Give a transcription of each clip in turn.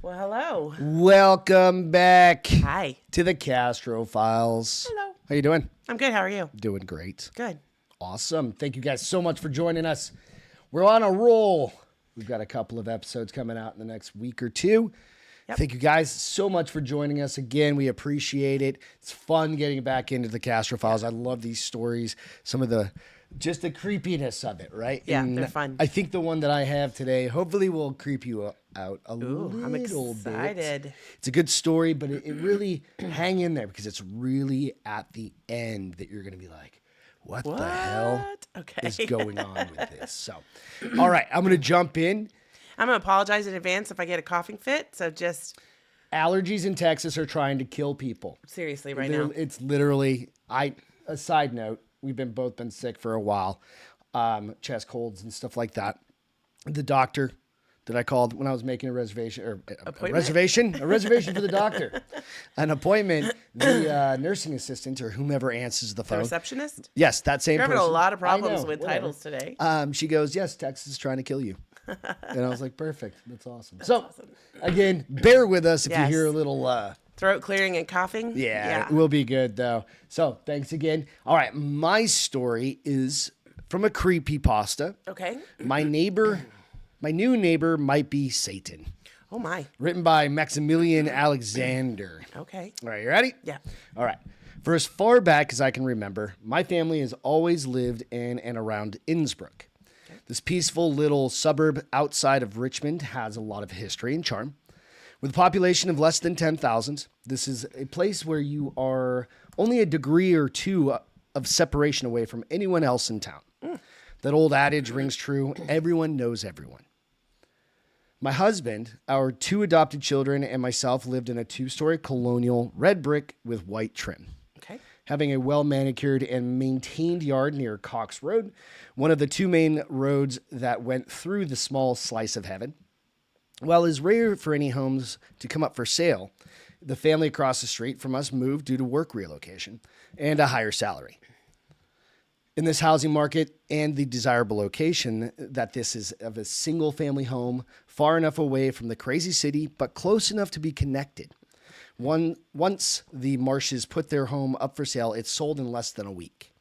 Well, hello. Welcome back Hi. to the Castro Files. Hello. How you doing? I'm good. How are you? Doing great. Good. Awesome. Thank you guys so much for joining us. We're on a roll. We've got a couple of episodes coming out in the next week or two. Yep. Thank you guys so much for joining us again. We appreciate it. It's fun getting back into the Castro Files. I love these stories. Some of the creepiness of it, right? Yeah, And they're fun. I think the one that I have today hopefully will creep you out a I'm little excited. bit. It's a good story, but it really hang in there because it's really at the end that you're going to be like, what the hell is going on with this? So, all right, I'm going to jump in. I'm going to apologize in advance if I get a coughing fit. So just Allergies in Texas are trying to kill people. seriously right now. It's literally, a side note, we've both been sick for a while, chest colds and stuff like that. The doctor that I called when I was making a reservation, or a reservation for the doctor, an appointment, the nursing assistant or whomever answers the phone. The receptionist? Yes, that same You're person. having a lot of problems I know, with whatever. titles today. She goes, yes, Texas is trying to kill you. And I was like, perfect. That's awesome. Again, bear with us if you hear a little... throat clearing and coughing? Yeah, we'll be good, though. So, thanks again. All right, my story is from a creepypasta. Okay. My new neighbor might be Satan. Oh, my. Written by Maximilian Alexander. Okay. All right, you ready? Yeah. All right. For as far back as I can remember, my family has always lived in and around Innsbruck. This peaceful little suburb outside of Richmond has a lot of history and charm. With a population of less than 10,000, this is a place where you are only a degree or two of separation away from anyone else in town. That old adage rings true. Everyone knows everyone. My husband, our two adopted children, and myself lived in a 2-story colonial red brick with white trim. Okay. Having a well-manicured and maintained yard near Cox Road, one of the two main roads that went through the small slice of heaven. While it is rare for any homes to come up for sale, the family across the street from us moved due to work relocation and a higher salary. In this housing market and the desirable location that this is of a single-family home, far enough away from the crazy city, but close enough to be connected. Once the Marshes put their home up for sale, it sold in less than a week.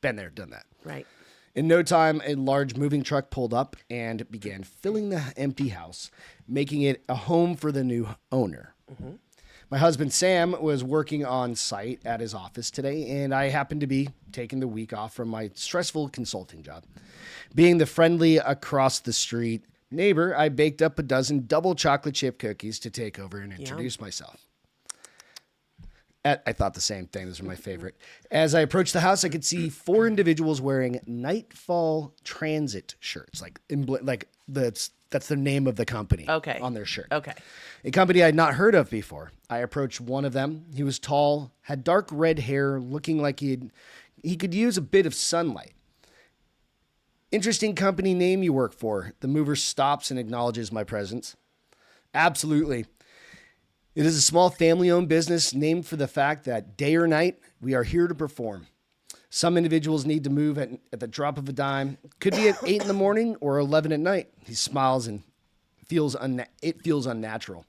Been there, done that. Right. In no time, a large moving truck pulled up and began filling the empty house, making it a home for the new owner. Mm-hmm. My husband, Sam, was working on site at his office today, and I happened to be taking the week off from my stressful consulting job. Being the friendly across-the-street neighbor, I baked up a dozen double chocolate chip cookies to take over and introduce myself. I thought the same thing. Those are my favorite. As I approached the house, I could see 4 individuals wearing Nightfall Transit shirts. That's the name of the company on their shirt. Okay. A company I had not heard of before. I approached one of them. He was tall, had dark red hair, looking like he could use a bit of sunlight. Interesting company name you work for. The mover stops and acknowledges my presence. Absolutely. It is a small family-owned business named for the fact that day or night, we are here to perform. Some individuals need to move at the drop of a dime. Could be at 8 in the morning or 11 at night. He smiles and it feels unnatural.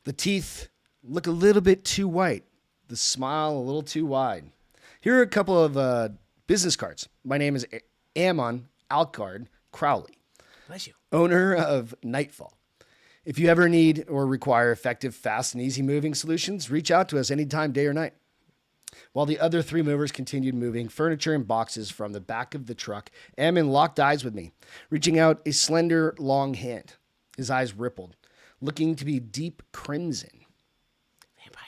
The teeth look a little bit too white. The smile a little too wide. Here are a couple of business cards. My name is Ammon Alcard Crowley. Bless you. Owner of Nightfall. If you ever need or require effective, fast, and easy moving solutions, reach out to us anytime, day or night. While the other 3 movers continued moving furniture and boxes from the back of the truck, Ammon locked eyes with me, reaching out a slender, long hand. His eyes rippled, looking to be deep crimson. Vampire.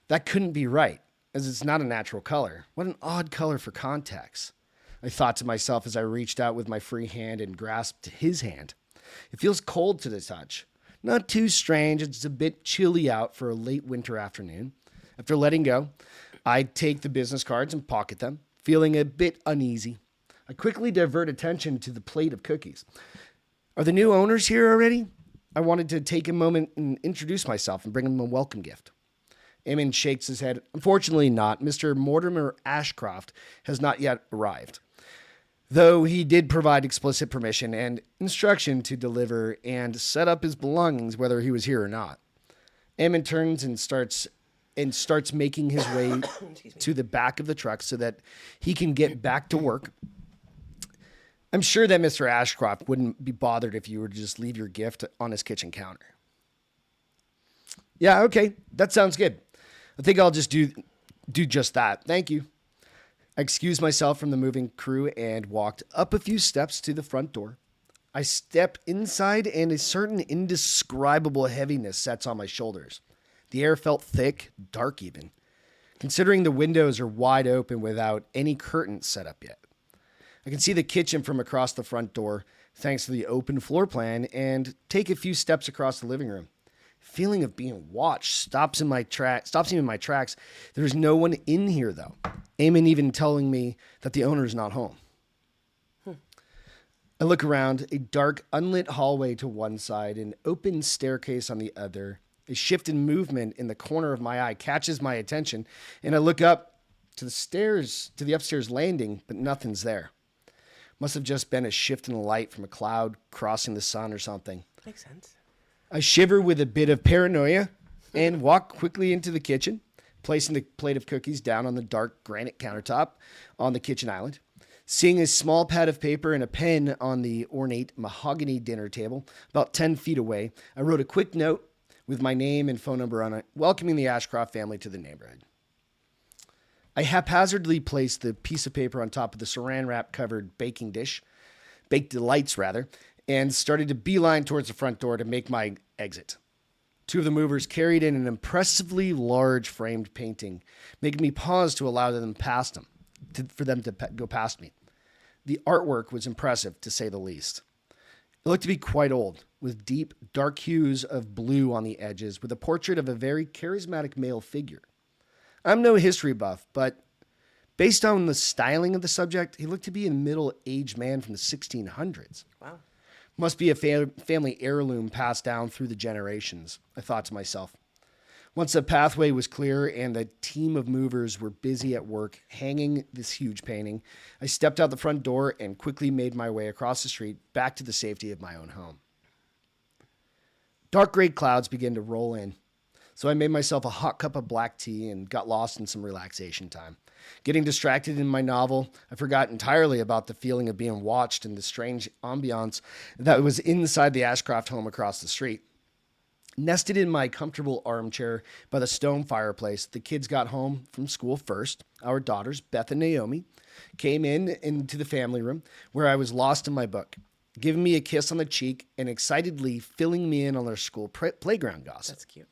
That couldn't be right, as it's not a natural color. What an odd color for contacts, I thought to myself as I reached out with my free hand and grasped his hand. It feels cold to the touch. Not too strange, it's a bit chilly out for a late winter afternoon. After letting go, I take the business cards and pocket them, feeling a bit uneasy. I quickly divert attention to the plate of cookies. Are the new owners here already? I wanted to take a moment and introduce myself and bring them a welcome gift. Eamon shakes his head. Unfortunately not. Mr. Mortimer Ashcroft has not yet arrived. though he did provide explicit permission and instruction to deliver and set up his belongings whether he was here or not. Eamon turns and starts making his way to the back of the truck so that he can get back to work. I'm sure that Mr. Ashcroft wouldn't be bothered if you were to just leave your gift on his kitchen counter. Yeah, okay, that sounds good. I think I'll just do just that. Thank you. I excused myself from the moving crew and walked up a few steps to the front door. I step inside and a certain indescribable heaviness sets on my shoulders. The air felt thick, dark even, considering the windows are wide open without any curtains set up yet. I can see the kitchen from across the front door, thanks to the open floor plan, and take a few steps across the living room. Feeling of being watched stops me in my tracks. There's no one in here, though. Eamon even telling me that the owner is not home. I look around, a dark, unlit hallway to one side, an open staircase on the other. A shift in movement in the corner of my eye catches my attention, and I look up to the upstairs landing, but nothing's there. Must have just been a shift in the light from a cloud crossing the sun or something. Makes sense. I shiver with a bit of paranoia and walk quickly into the kitchen, placing the plate of cookies down on the dark granite countertop on the kitchen island. Seeing a small pad of paper and a pen on the ornate mahogany dinner table about 10 feet away, I wrote a quick note with my name and phone number on it, welcoming the Ashcroft family to the neighborhood. I haphazardly placed the piece of paper on top of the saran wrap covered baked delights, and started to beeline towards the front door to make my exit. Two of the movers carried in an impressively large framed painting, making me pause to allow them for them to go past me. The artwork was impressive, to say the least. It looked to be quite old, with deep, dark hues of blue on the edges, with a portrait of a very charismatic male figure. I'm no history buff, but based on the styling of the subject, he looked to be a middle-aged man from the 1600s. Wow. Must be a family heirloom passed down through the generations, I thought to myself. Once the pathway was clear and the team of movers were busy at work hanging this huge painting, I stepped out the front door and quickly made my way across the street back to the safety of my own home. Dark gray clouds began to roll in, so I made myself a hot cup of black tea and got lost in some relaxation time. Getting distracted in my novel, I forgot entirely about the feeling of being watched and the strange ambiance that was inside the Ashcroft home across the street. Nested in my comfortable armchair by the stone fireplace, the kids got home from school first. Our daughters, Beth and Naomi, came into the family room where I was lost in my book, giving me a kiss on the cheek and excitedly filling me in on their school playground gossip. That's cute.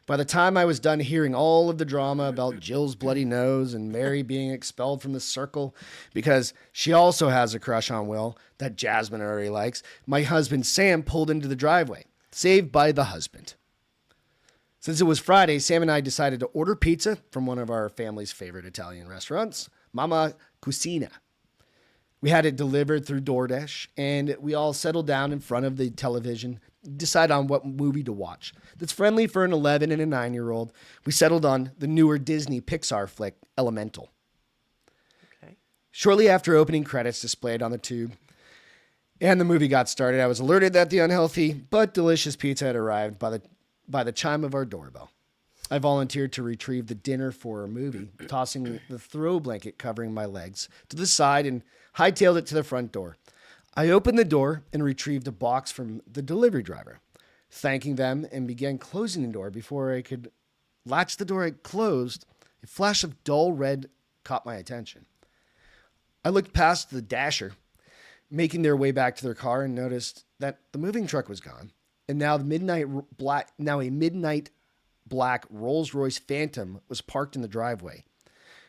By the time I was done hearing all of the drama about Jill's bloody nose and Mary being expelled from the circle because she also has a crush on Will that Jasmine already likes, my husband Sam pulled into the driveway, saved by the husband. Since it was Friday, Sam and I decided to order pizza from one of our family's favorite Italian restaurants, Mama Cucina. We had it delivered through DoorDash, and we all settled down in front of the television, decide on what movie to watch. That's friendly for an 11 and a 9-year-old. We settled on the newer Disney Pixar flick, Elemental. Okay. Shortly after opening credits displayed on the tube, and the movie got started, I was alerted that the unhealthy but delicious pizza had arrived by the chime of our doorbell. I volunteered to retrieve the dinner for a movie, tossing the throw blanket covering my legs to the side and hightailed it to the front door. I opened the door and retrieved a box from the delivery driver, thanking them and began closing the door. Before I could latch the door, I closed. A flash of dull red caught my attention. I looked past the dasher, making their way back to their car, and noticed that the moving truck was gone. And now a midnight black Rolls-Royce Phantom was parked in the driveway.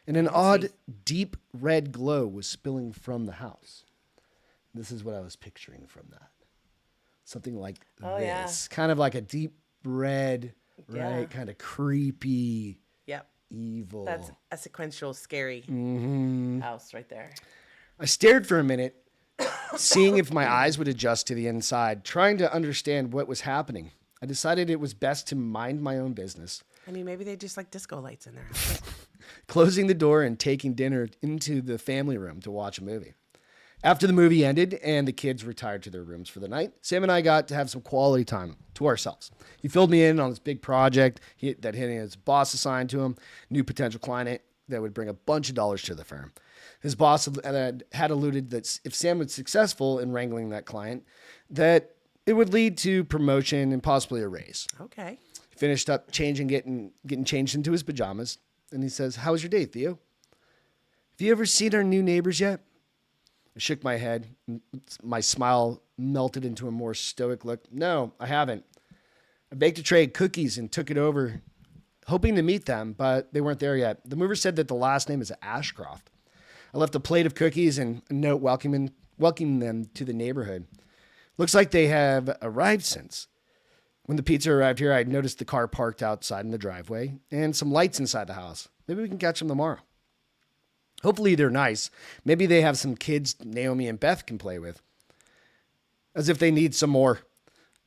And an odd, deep red glow was spilling from the house. This is what I was picturing from that. Something like this. Yeah. Kind of like a deep red, Yeah. right? Kind of creepy, Yep. evil. That's a sequential, scary house right there. I stared for a minute, seeing if my eyes would adjust to the inside, trying to understand what was happening. I decided it was best to mind my own business. I mean, maybe they just like disco lights in there. Closing the door and taking dinner into the family room to watch a movie. After the movie ended and the kids retired to their rooms for the night, Sam and I got to have some quality time to ourselves. He filled me in on this big project that his boss assigned to him, new potential client that would bring a bunch of dollars to the firm. His boss had alluded that if Sam was successful in wrangling that client, that it would lead to promotion and possibly a raise. Okay. He finished up getting changed into his pajamas, and he says, "How was your day, Theo? Have you ever seen our new neighbors yet?" I shook my head. My smile melted into a more stoic look. "No, I haven't. I baked a tray of cookies and took it over, hoping to meet them, but they weren't there yet. The mover said that the last name is Ashcroft. I left a plate of cookies and a note welcoming them to the neighborhood. Looks like they have arrived since. When the pizza arrived here, I noticed the car parked outside in the driveway and some lights inside the house. Maybe we can catch them tomorrow. Hopefully they're nice. Maybe they have some kids Naomi and Beth can play with. As if they need some more,"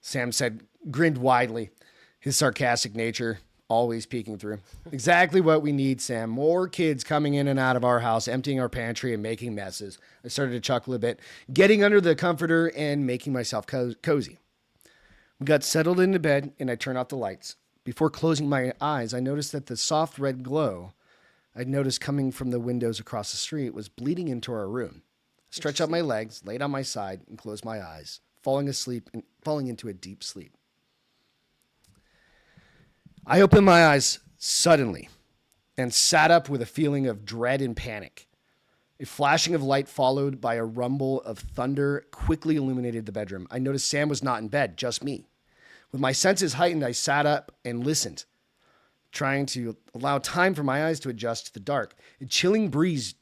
Sam said, grinned widely, his sarcastic nature always peeking through. "Exactly what we need, Sam. More kids coming in and out of our house, emptying our pantry and making messes." I started to chuckle a bit, getting under the comforter and making myself cozy. We got settled into bed and I turned off the lights. Before closing my eyes, I noticed that the soft red glow I'd noticed coming from the windows across the street was bleeding into our room. I stretched out my legs, laid on my side, and closed my eyes, falling into a deep sleep. I opened my eyes suddenly and sat up with a feeling of dread and panic. A flashing of light followed by a rumble of thunder quickly illuminated the bedroom. I noticed Sam was not in bed, just me. With my senses heightened, I sat up and listened, trying to allow time for my eyes to adjust to the dark. A chilling breeze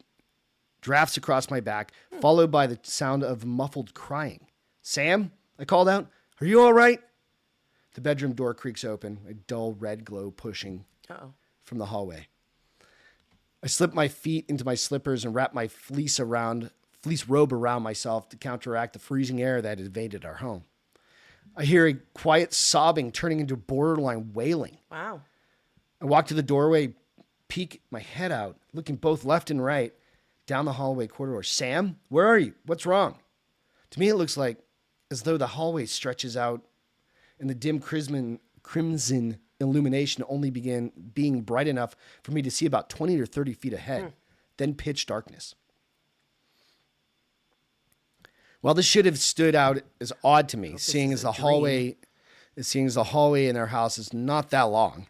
drafts across my back, followed by the sound of muffled crying. "Sam?" I called out. "Are you all right?" The bedroom door creaks open, a dull red glow pushing from the hallway. I slipped my feet into my slippers and wrapped my fleece robe around myself to counteract the freezing air that had invaded our home. I hear a quiet sobbing turning into borderline wailing. Wow. I walk to the doorway, peek my head out, looking both left and right down the hallway corridor. "Sam, where are you? What's wrong?" To me, it looks like as though the hallway stretches out and the dim crimson illumination only began being bright enough for me to see about 20 or 30 feet ahead, then pitch darkness. While this should have stood out as odd to me, seeing as the hallway in our house is not that long,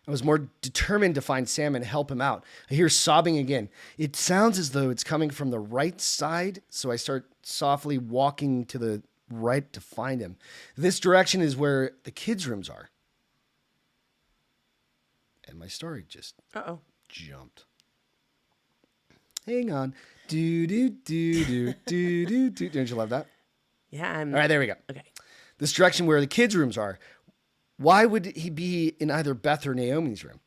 I was more determined to find Sam and help him out. I hear sobbing again. It sounds as though it's coming from the right side, so I start softly walking to the right to find him. This direction is where the kids' rooms are. And my story just jumped. Hang on. Do do do do do do do. Don't you love that? Yeah, All right, there we go. Okay. This direction where the kids' rooms are. Why would he be in either Beth or Naomi's room?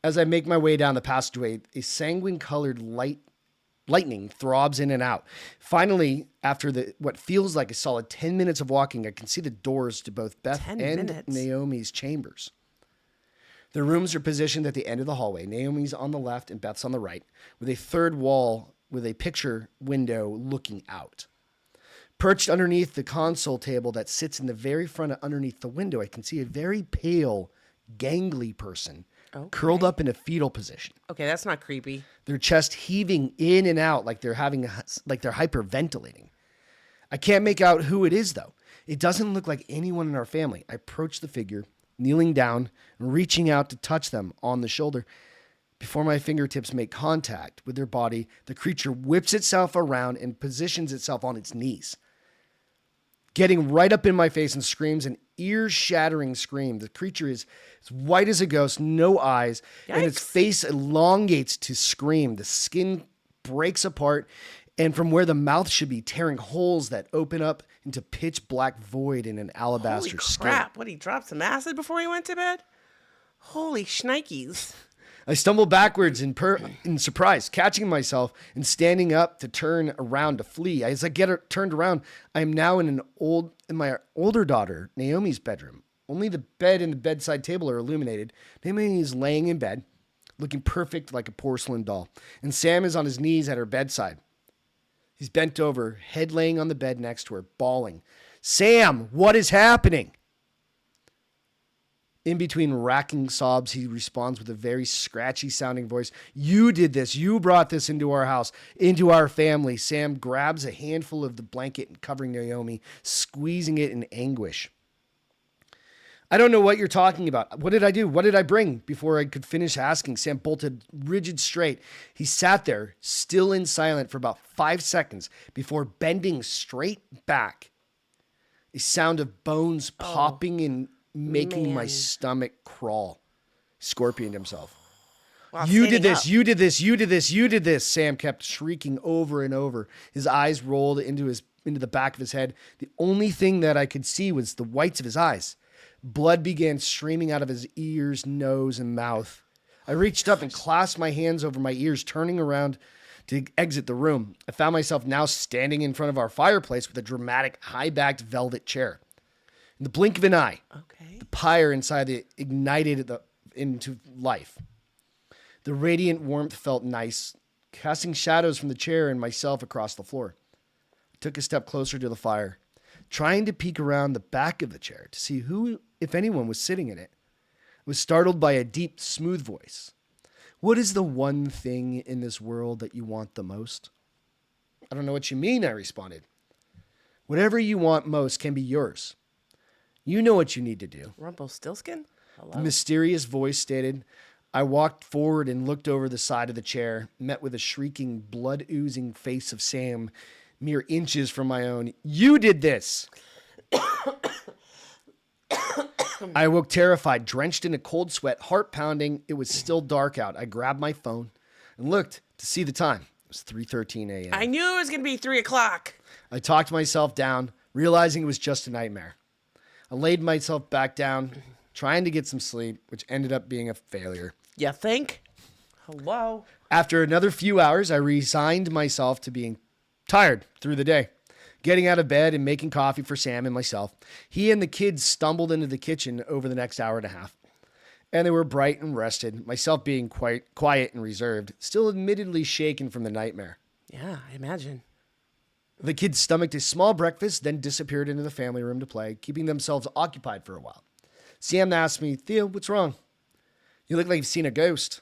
As I make my way down the passageway, a sanguine-colored lightning throbs in and out. Finally, after what feels like a solid 10 minutes of walking, I can see the doors to both Beth and Naomi's chambers. The rooms are positioned at the end of the hallway. Naomi's on the left and Beth's on the right, with a third wall with a picture window looking out. Perched underneath the console table that sits in the very front underneath the window, I can see a very pale, gangly person curled up in a fetal position. Okay, that's not creepy. Their chest heaving in and out like they're hyperventilating. I can't make out who it is, though. It doesn't look like anyone in our family. I approach the figure, kneeling down and reaching out to touch them on the shoulder. Before my fingertips make contact with their body, the creature whips itself around and positions itself on its knees, getting right up in my face and screams an ear-shattering scream. The creature is as white as a ghost, no eyes, and its face elongates to scream. The skin breaks apart, and from where the mouth should be, tearing holes that open up into pitch black void in an alabaster skin. Holy crap. What, he dropped some acid before he went to bed? Holy shnikes. I stumble backwards in surprise, catching myself and standing up to turn around to flee. As I get turned around, I am now in my older daughter, Naomi's bedroom. Only the bed and the bedside table are illuminated. Naomi is laying in bed, looking perfect like a porcelain doll, and Sam is on his knees at her bedside. He's bent over, head laying on the bed next to her, bawling. Sam, what is happening? In between racking sobs, he responds with a very scratchy sounding voice. You did this. You brought this into our house, into our family. Sam grabs a handful of the blanket covering Naomi, squeezing it in anguish. I don't know what you're talking about. What did I do? What did I bring? Before I could finish asking, Sam bolted rigid straight. He sat there, still and silent, for about 5 seconds before bending straight back. A sound of bones popping and making my stomach crawl. Scorpioned himself. While You did standing this, up. you did this, you did this, you did this, Sam kept shrieking over and over. His eyes rolled into the back of his head. The only thing that I could see was the whites of his eyes. Blood began streaming out of his ears, nose, and mouth. I reached up and clasped my hands over my ears, turning around to exit the room. I found myself now standing in front of our fireplace with a dramatic, high-backed velvet chair. In the blink of an eye, Okay. the pyre inside it ignited into life. The radiant warmth felt nice, casting shadows from the chair and myself across the floor. I took a step closer to the fire, trying to peek around the back of the chair to see who, if anyone, was sitting in it. I was startled by a deep, smooth voice. What is the one thing in this world that you want the most? I don't know what you mean, I responded. Whatever you want most can be yours. You know what you need to do. Rumpelstiltskin? Hello? The mysterious voice stated. I walked forward and looked over the side of the chair, met with a shrieking, blood-oozing face of Sam, mere inches from my own. You did this! I awoke terrified, drenched in a cold sweat, heart pounding. It was still dark out. I grabbed my phone and looked to see the time. It was 3:13 a.m. I knew it was going to be 3 o'clock. I talked myself down, realizing it was just a nightmare. I laid myself back down, trying to get some sleep, which ended up being a failure. You think? Hello? After another few hours, I resigned myself to being tired through the day. Getting out of bed and making coffee for Sam and myself, he and the kids stumbled into the kitchen over the next hour and a half. And they were bright and rested, myself being quite quiet and reserved, still admittedly shaken from the nightmare. Yeah, I imagine. The kids stomached a small breakfast, then disappeared into the family room to play, keeping themselves occupied for a while. Sam asked me, Theo, what's wrong? You look like you've seen a ghost.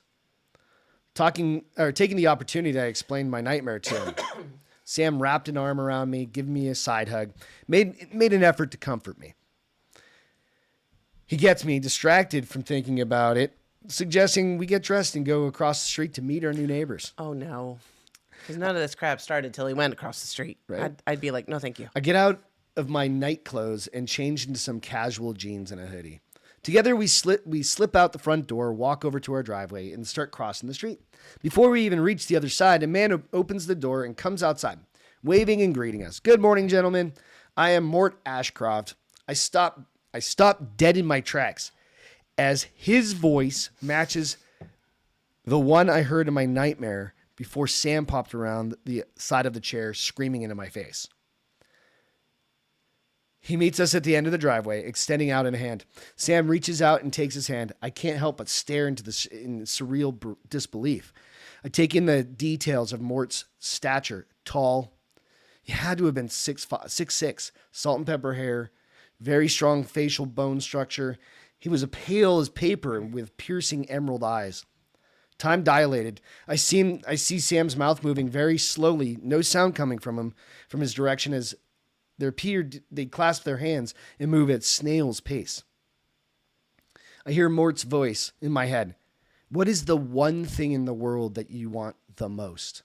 Taking the opportunity, I explained my nightmare to him. Sam wrapped an arm around me, giving me a side hug, made an effort to comfort me. He gets me distracted from thinking about it, suggesting we get dressed and go across the street to meet our new neighbors. Oh, no. Because none of this crap started till he went across the street. Right. I'd be like, no, thank you. I get out of my night clothes and change into some casual jeans and a hoodie. Together, we slip out the front door, walk over to our driveway, and start crossing the street. Before we even reach the other side, a man opens the door and comes outside, waving and greeting us. Good morning, gentlemen. I am Mort Ashcroft. I stop dead in my tracks as his voice matches the one I heard in my nightmare before Sam popped around the side of the chair, screaming into my face. He meets us at the end of the driveway, extending out a hand. Sam reaches out and takes his hand. I can't help but stare into in surreal disbelief. I take in the details of Mort's stature. Tall. He had to have been 6'6", salt and pepper hair, very strong facial bone structure. He was pale as paper with piercing emerald eyes. Time dilated. I see Sam's mouth moving very slowly, no sound coming from his direction as they clasp their hands and move at snail's pace. I hear Mort's voice in my head. What is the one thing in the world that you want the most?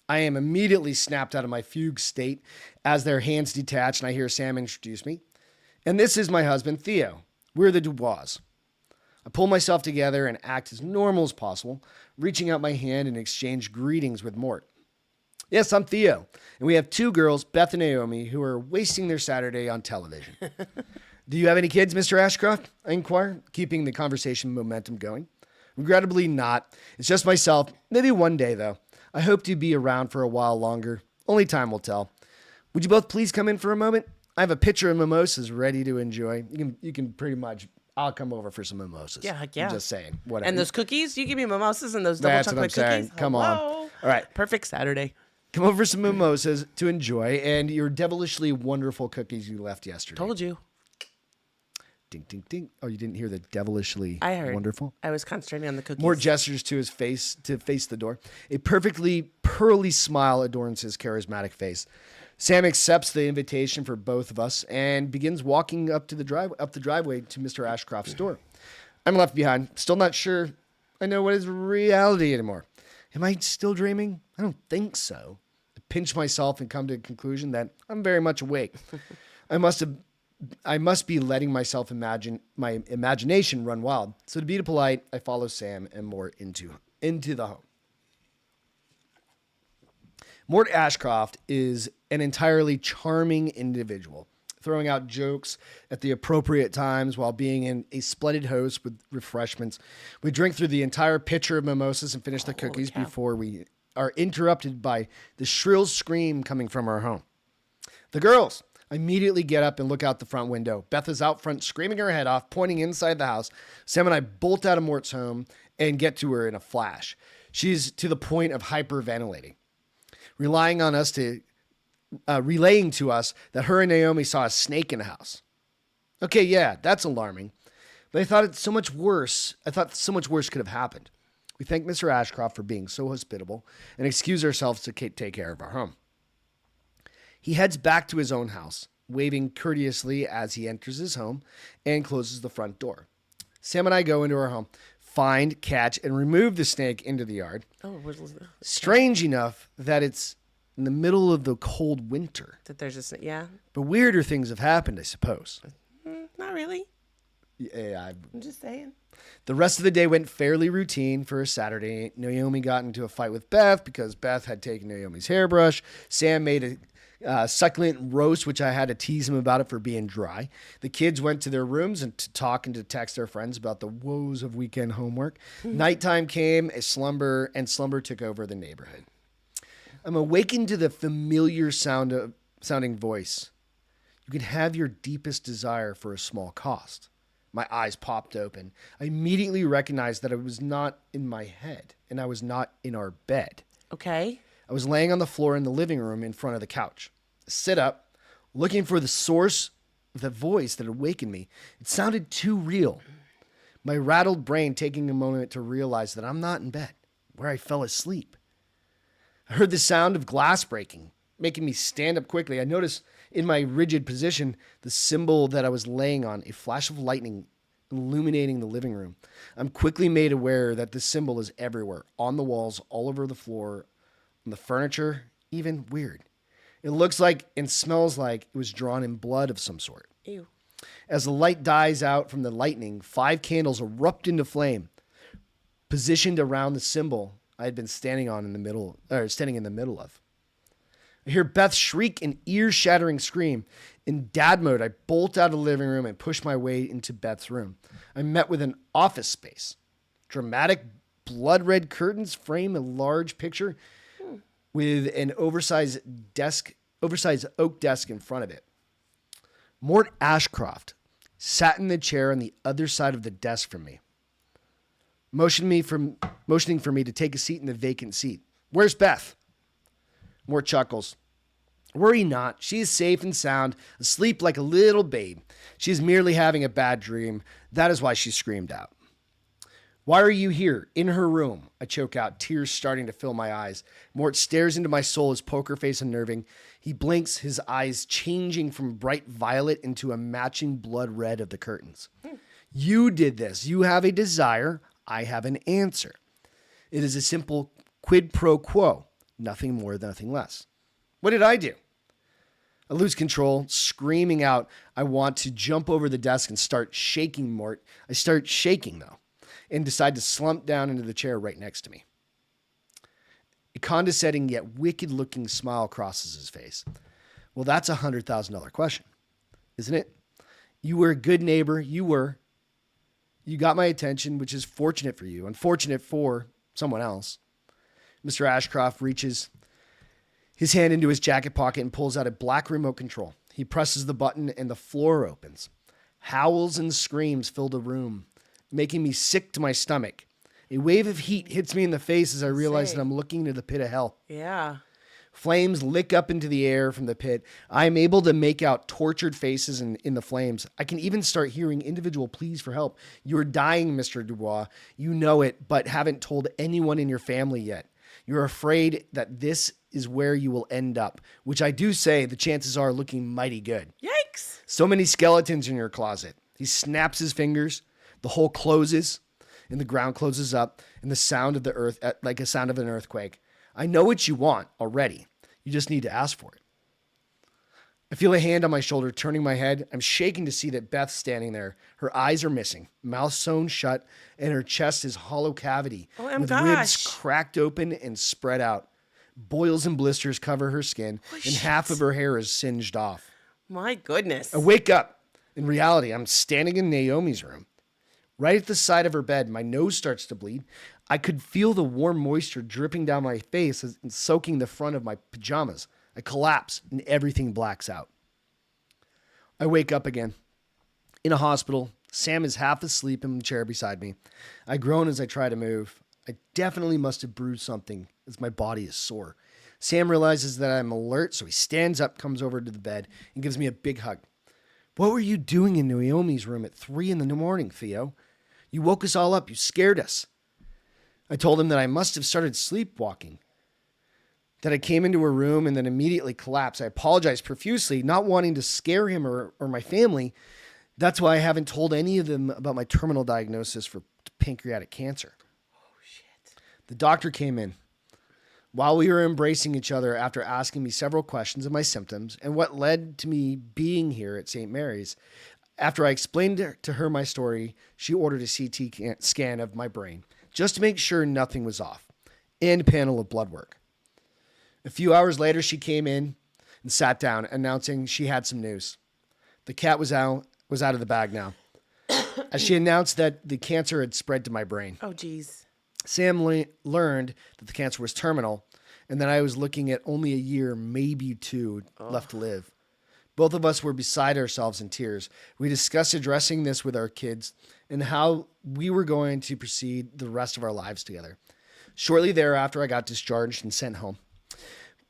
I am immediately snapped out of my fugue state as their hands detach and I hear Sam introduce me. And this is my husband, Theo. We're the Dubois. I pull myself together and act as normal as possible, reaching out my hand and exchange greetings with Mort. Yes, I'm Theo, and we have 2 girls, Beth and Naomi, who are wasting their Saturday on television. Do you have any kids, Mr. Ashcroft? I inquire, keeping the conversation momentum going. Regrettably not. It's just myself. Maybe one day, though. I hope to be around for a while longer. Only time will tell. Would you both please come in for a moment? I have a pitcher of mimosas ready to enjoy. You can pretty much... I'll come over for some mimosas. Yeah, heck yeah. I'm just saying. Whatever. And those cookies? You give me mimosas and those double That's what chocolate I'm saying. cookies? Come on. Hello? All right. Perfect Saturday. Come over some mimosas to enjoy and your devilishly wonderful cookies you left yesterday. Told you. Ding, ding, ding. Oh, you didn't hear the devilishly I heard. wonderful? I was concentrating on the cookies. More gestures to his face to face the door. A perfectly pearly smile adorns his charismatic face. Sam accepts the invitation for both of us and begins walking up the driveway to Mr. Ashcroft's door. I'm left behind, still not sure I know what is reality anymore. Am I still dreaming? I don't think so. I pinch myself and come to the conclusion that I'm very much awake. I must be letting myself my imagination run wild. So to be polite, I follow Sam and Mort into the home. Mort Ashcroft is an entirely charming individual, throwing out jokes at the appropriate times while being a splendid host with refreshments. We drink through the entire pitcher of mimosas and finish the cookies before we are interrupted by the shrill scream coming from our home. The girls immediately get up and look out the front window. Beth is out front screaming her head off, pointing inside the house. Sam and I bolt out of Mort's home and get to her in a flash. She's to the point of hyperventilating, relaying to us that her and Naomi saw a snake in the house. Okay, yeah, that's alarming. But I thought so much worse could have happened. We thank Mr. Ashcroft for being so hospitable and excuse ourselves to take care of our home. He heads back to his own house, waving courteously as he enters his home and closes the front door. Sam and I go into our home, find, catch, and remove the snake into the yard. Oh, Strange enough that it's in the middle of the cold winter. that there's just yeah. But weirder things have happened, I suppose. Not really. Yeah, I'm just saying. The rest of the day went fairly routine for a Saturday. Naomi got into a fight with Beth because Beth had taken Naomi's hairbrush. Sam made a succulent roast, which I had to tease him about it for being dry. The kids went to their rooms and to talk and to text their friends about the woes of weekend homework. Nighttime came, slumber took over the neighborhood. I'm awakened to the familiar sounding voice. You can have your deepest desire for a small cost. My eyes popped open. I immediately recognized that I was not in my head, and I was not in our bed. Okay. I was laying on the floor in the living room in front of the couch. I sit up, looking for the source of the voice that awakened me. It sounded too real. My rattled brain taking a moment to realize that I'm not in bed, where I fell asleep. I heard the sound of glass breaking, making me stand up quickly. I noticed in my rigid position the symbol that I was laying on, a flash of lightning illuminating the living room. I'm quickly made aware that the symbol is everywhere, on the walls, all over the floor, on the furniture, even weird. It looks like and smells like it was drawn in blood of some sort. Ew. As the light dies out from the lightning, 5 candles erupt into flame, positioned around the symbol I had been standing in the middle of. I hear Beth shriek an ear-shattering scream. In dad mode, I bolt out of the living room and push my way into Beth's room. I'm met with an office space. Dramatic blood-red curtains frame a large picture with an oversized oak desk in front of it. Mort Ashcroft sat in the chair on the other side of the desk from me, motioning for me to take a seat in the vacant seat. Where's Beth? Mort chuckles. Worry not. She is safe and sound, asleep like a little babe. She is merely having a bad dream. That is why she screamed out. Why are you here? In her room. I choke out, tears starting to fill my eyes. Mort stares into my soul, his poker face unnerving. He blinks, his eyes changing from bright violet into a matching blood red of the curtains. You did this. You have a desire. I have an answer. It is a simple quid pro quo. Nothing more, nothing less. What did I do? I lose control, screaming out. I want to jump over the desk and start shaking Mort. I start shaking, though, and decide to slump down into the chair right next to me. A condescending yet wicked-looking smile crosses his face. Well, that's a $100,000 question, isn't it? You were a good neighbor. You were. You got my attention, which is fortunate for you, unfortunate for someone else. Mr. Ashcroft reaches his hand into his jacket pocket and pulls out a black remote control. He presses the button and the floor opens. Howls and screams fill the room, making me sick to my stomach. A wave of heat hits me in the face as I realize that I'm looking into the pit of hell. Yeah. Flames lick up into the air from the pit. I am able to make out tortured faces in the flames. I can even start hearing individual pleas for help. You're dying, Mr. Dubois. You know it, but haven't told anyone in your family yet. You're afraid that this is where you will end up, which I do say the chances are looking mighty good. Yikes. So many skeletons in your closet. He snaps his fingers. The hole closes, and the ground closes up, and the sound of the earth, like a sound of an earthquake. I know what you want already. You just need to ask for it. I feel a hand on my shoulder, turning my head. I'm shaking to see that Beth's standing there. Her eyes are missing, mouth sewn shut, and her chest is hollow cavity with ribs cracked open and spread out. Boils and blisters cover her skin, and half of her hair is singed off. My goodness. I wake up. In reality, I'm standing in Naomi's room. Right at the side of her bed, my nose starts to bleed. I could feel the warm moisture dripping down my face and soaking the front of my pajamas. I collapse and everything blacks out. I wake up again. In a hospital, Sam is half asleep in the chair beside me. I groan as I try to move. I definitely must have bruised something as my body is sore. Sam realizes that I'm alert, so he stands up, comes over to the bed, and gives me a big hug. What were you doing in Naomi's room at 3 a.m, Theo? You woke us all up. You scared us. I told him that I must have started sleepwalking, that I came into her room and then immediately collapsed. I apologized profusely, not wanting to scare him or my family. That's why I haven't told any of them about my terminal diagnosis for pancreatic cancer. Oh, shit. The doctor came in. While we were embracing each other after asking me several questions of my symptoms and what led to me being here at St. Mary's, after I explained to her my story, she ordered a CT scan of my brain just to make sure nothing was off and a panel of blood work. A few hours later, she came in and sat down, announcing she had some news. The cat was out of the bag now, as she announced that the cancer had spread to my brain. Oh, geez. Sam learned that the cancer was terminal and that I was looking at only a year, maybe 2, left to live. Both of us were beside ourselves in tears. We discussed addressing this with our kids and how we were going to proceed the rest of our lives together. Shortly thereafter, I got discharged and sent home.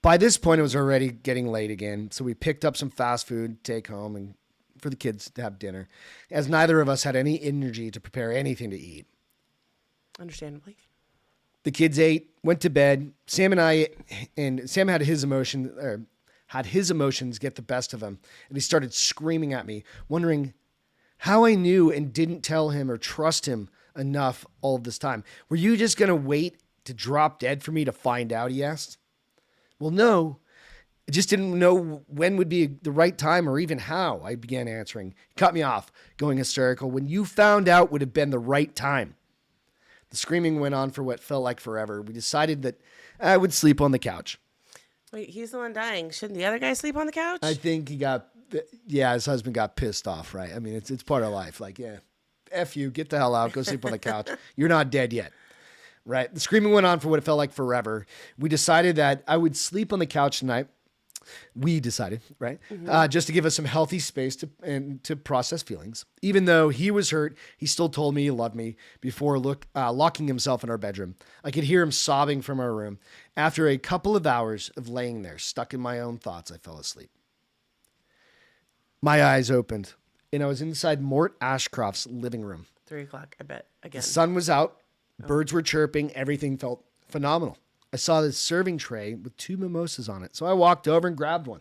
By this point, it was already getting late again, so we picked up some fast food to take home and for the kids to have dinner, as neither of us had any energy to prepare anything to eat. Understandably. The kids ate, went to bed. Sam had his emotions get the best of him, and he started screaming at me, wondering how I knew and didn't tell him or trust him enough all of this time. Were you just going to wait to drop dead for me to find out, he asked. Well, no. I just didn't know when would be the right time or even how, I began answering. He cut me off, going hysterical. When you found out would have been the right time. The screaming went on for what felt like forever. We decided that I would sleep on the couch. Wait, he's the one dying. Shouldn't the other guy sleep on the couch? I think his husband got pissed off, right? I mean, it's part of life. Like, yeah, F you, get the hell out, go sleep on the couch. You're not dead yet, right? The screaming went on for what it felt like forever. We decided that I would sleep on the couch tonight. We decided, right? Just to give us some healthy space to process feelings. Even though he was hurt, he still told me he loved me before locking himself in our bedroom. I could hear him sobbing from our room. After a couple of hours of laying there, stuck in my own thoughts, I fell asleep. My eyes opened, and I was inside Mort Ashcroft's living room. 3:00, I bet, again. The sun was out. Birds were chirping. Everything felt phenomenal. I saw this serving tray with 2 mimosas on it, so I walked over and grabbed one.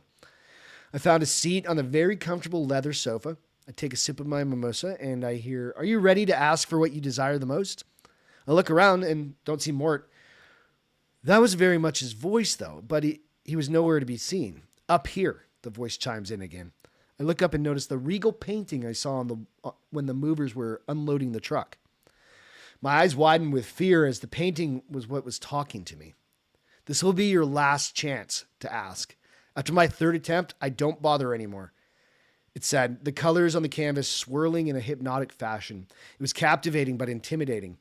I found a seat on the very comfortable leather sofa. I take a sip of my mimosa, and I hear, "Are you ready to ask for what you desire the most?" I look around and don't see Mort. That was very much his voice, though, but he was nowhere to be seen. Up here, the voice chimes in again. I look up and notice the regal painting I saw when the movers were unloading the truck. My eyes widened with fear as the painting was what was talking to me. This will be your last chance to ask. After my 3rd attempt, I don't bother anymore. It said, the colors on the canvas swirling in a hypnotic fashion. It was captivating but intimidating.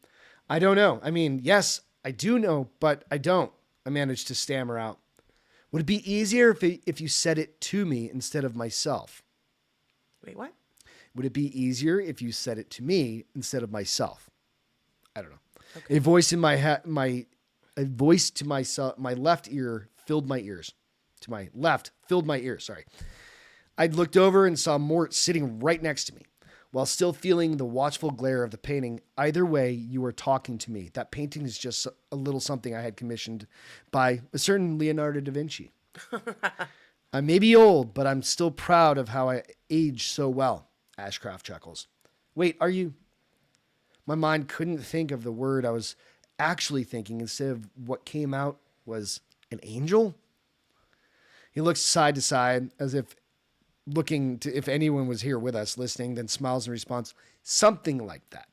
I don't know. I mean, yes, I do know, but I don't. I managed to stammer out. Would it be easier if you said it to me instead of myself? Wait, what? Would it be easier if you said it to me instead of myself? I don't know. Okay. A voice in my head, my voice to myself, my left ear filled my ears. To my left filled my ears, sorry. I'd looked over and saw Mort sitting right next to me. While still feeling the watchful glare of the painting, either way, you are talking to me. That painting is just a little something I had commissioned by a certain Leonardo da Vinci. I may be old, but I'm still proud of how I aged so well, Ashcraft chuckles. Wait, are you? My mind couldn't think of the word I was actually thinking. Instead of what came out was an angel? He looks side to side as if looking to if anyone was here with us listening, then smiles in response. Something like that.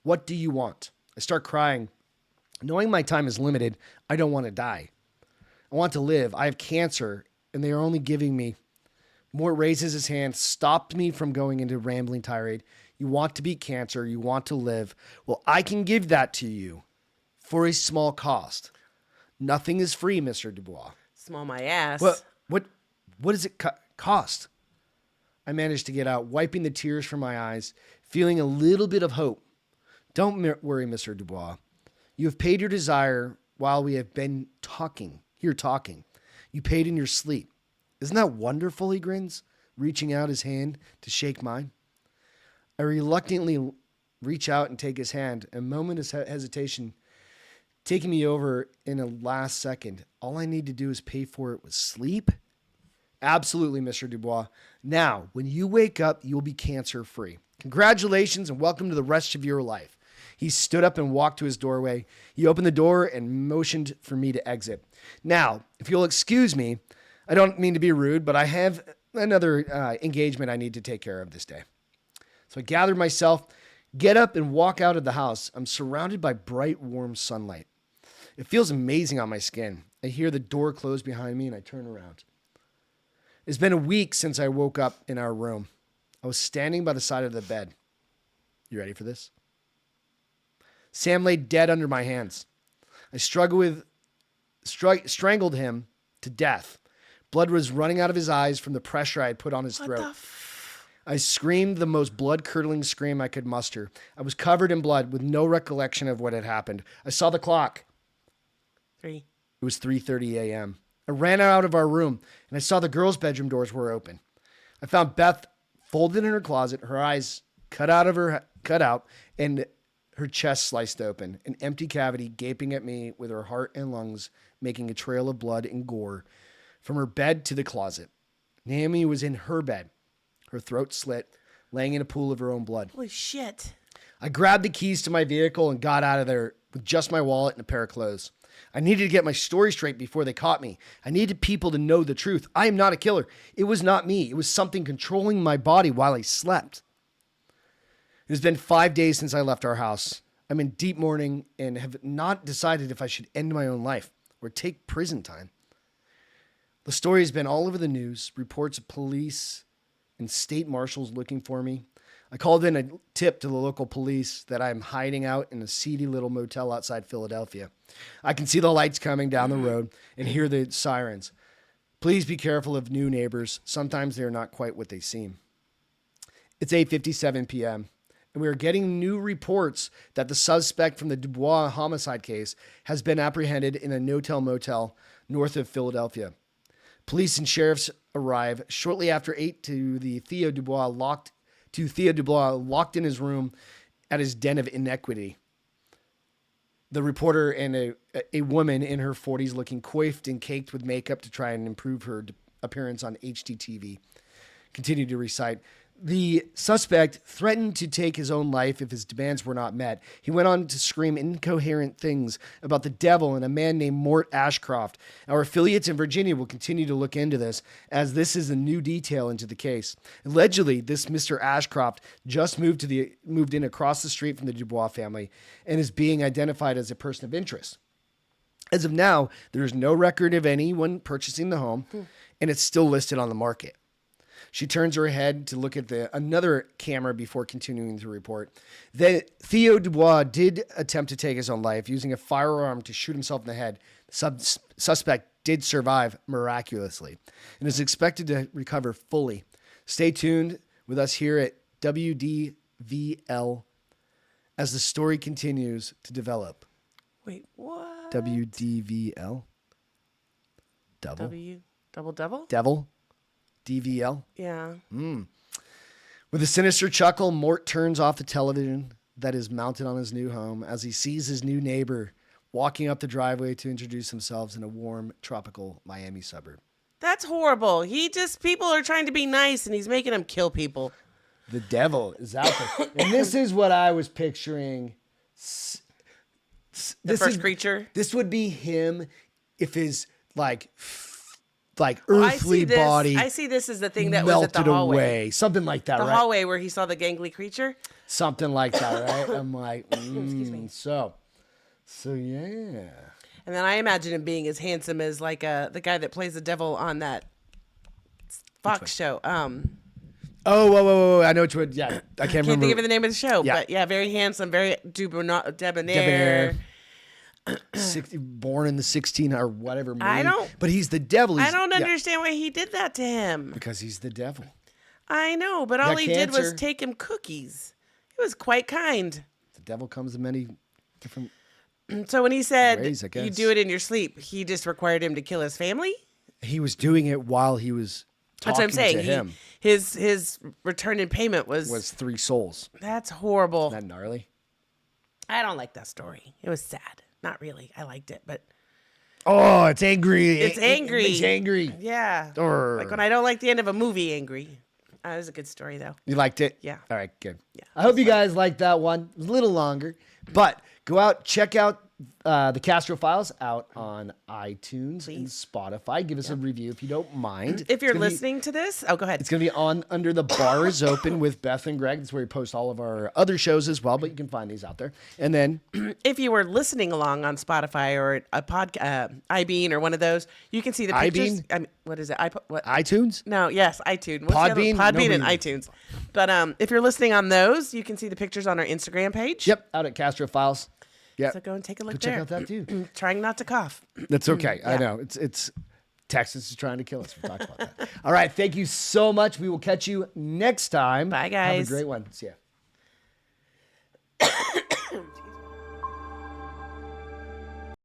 What do you want? I start crying. Knowing my time is limited, I don't want to die. I want to live. I have cancer, and they are only giving me. Mort raises his hand, stopped me from going into rambling tirade. You want to beat cancer. You want to live. Well, I can give that to you for a small cost. Nothing is free, Mr. Dubois. Small my ass. What does it cost? I managed to get out, wiping the tears from my eyes, feeling a little bit of hope. Don't worry, Mr. Dubois. You have paid your desire while we have been talking. You paid in your sleep. Isn't that wonderful, he grins, reaching out his hand to shake mine. I reluctantly reach out and take his hand, a moment of hesitation taking me over in a last second. All I need to do is pay for it with sleep? Absolutely, Mr. Dubois. Now, when you wake up, you'll be cancer-free. Congratulations and welcome to the rest of your life. He stood up and walked to his doorway. He opened the door and motioned for me to exit. Now, if you'll excuse me, I don't mean to be rude, but I have another engagement I need to take care of this day. So I gather myself, get up and walk out of the house. I'm surrounded by bright, warm sunlight. It feels amazing on my skin. I hear the door close behind me and I turn around. It's been a week since I woke up in our room. I was standing by the side of the bed. You ready for this? Sam lay dead under my hands. I strangled him to death. Blood was running out of his eyes from the pressure I had put on his throat. I screamed the most blood-curdling scream I could muster. I was covered in blood with no recollection of what had happened. I saw the clock. 3. It was 3:30 a.m. I ran out of our room, and I saw the girls' bedroom doors were open. I found Beth folded in her closet, her eyes cut out, and her chest sliced open, an empty cavity gaping at me with her heart and lungs making a trail of blood and gore from her bed to the closet. Naomi was in her bed, her throat slit, laying in a pool of her own blood. Holy shit. I grabbed the keys to my vehicle and got out of there with just my wallet and a pair of clothes. I needed to get my story straight before they caught me. I needed people to know the truth. I am not a killer. It was not me. It was something controlling my body while I slept. It has been 5 days since I left our house. I'm in deep mourning and have not decided if I should end my own life or take prison time. The story has been all over the news, reports of police and state marshals looking for me. I called in a tip to the local police that I'm hiding out in a seedy little motel outside Philadelphia. I can see the lights coming down the road and hear the sirens. Please be careful of new neighbors. Sometimes they're not quite what they seem. It's 8:57 p.m. and we are getting new reports that the suspect from the Dubois homicide case has been apprehended in a no-tell-motel north of Philadelphia. Police and sheriffs arrive shortly after 8 to Theo Dubois locked in his room at his den of iniquity. The reporter and a woman in her 40s looking coiffed and caked with makeup to try and improve her appearance on HDTV continue to recite. The suspect threatened to take his own life if his demands were not met. He went on to scream incoherent things about the devil and a man named Mort Ashcroft. Our affiliates in Virginia will continue to look into this, as this is a new detail into the case. Allegedly, this Mr. Ashcroft just moved in across the street from the Dubois family and is being identified as a person of interest. As of now, there is no record of anyone purchasing the home, and it's still listed on the market. She turns her head to look at another camera before continuing to report. Theo Dubois did attempt to take his own life using a firearm to shoot himself in the head. The suspect did survive miraculously and is expected to recover fully. Stay tuned with us here at WDVL as the story continues to develop. Wait, what? WDVL? Devil. Double devil? Devil. DVL. Yeah. With a sinister chuckle, Mort turns off the television that is mounted on his new home as he sees his new neighbor walking up the driveway to introduce themselves in a warm, tropical Miami suburb. That's horrible. People are trying to be nice and he's making them kill people. The devil is out there. And this is what I was picturing. The first creature? This would be him if his Well, earthly body I see this as the thing that was at the melted hallway. away. Something like that, The right? hallway where he saw the gangly creature. Something like that, right? I'm like, Excuse me. So yeah. And then I imagine him being as handsome as the guy that plays the devil on that Fox show. Oh, whoa. I know which one. Yeah, I can't Can't remember. think of the name of the show, Yeah. but yeah, very handsome, very debonair. Debonair. Born in the 16 or whatever movie. I don't- But he's the devil. I don't understand why he did that to him. Because he's the devil. I know, but all Got he did was cancer. take him cookies. He was quite kind. The devil comes in many different... So when he said Ways, I you guess. do it in your sleep, he just required him to kill his family? He was doing it while he was That's talking what I'm saying. to him. His return in payment Was 3 souls. That's horrible. Isn't that gnarly? I don't like that story. It was sad. Not really. I liked it, but Oh, it's angry. it's angry. It's angry. Yeah. Urgh. Like when I don't like the end of a movie, angry. It was a good story though. You liked it? Yeah. All right, good. Yeah, I hope you guys liked that one. It was a little longer, but go out, check out the Castro Files out on iTunes and Spotify. Give us a review if you don't mind. If you're It's gonna be- listening to this, go ahead. It's going to be on Under the Bar is Open with Beth and Greg. That's where we post all of our other shows as well, but you can find these out there. And then If you were listening along on Spotify or a iBean or one of those, you can see the pictures. iBean? I mean, what is it? What? iTunes. No, yes, iTunes. What's the other- Podbean? Podbean and Nobody- iTunes. But if you're listening on those, you can see the pictures on our Instagram page. Yep, out at Castro Files. Yep. So go and take a look Go there. check out that too. Trying not to cough. That's okay. I know. It's Texas is trying to kill us. We talked about that. All right. Thank you so much. We will catch you next time. Bye, Have guys. a great one. See ya.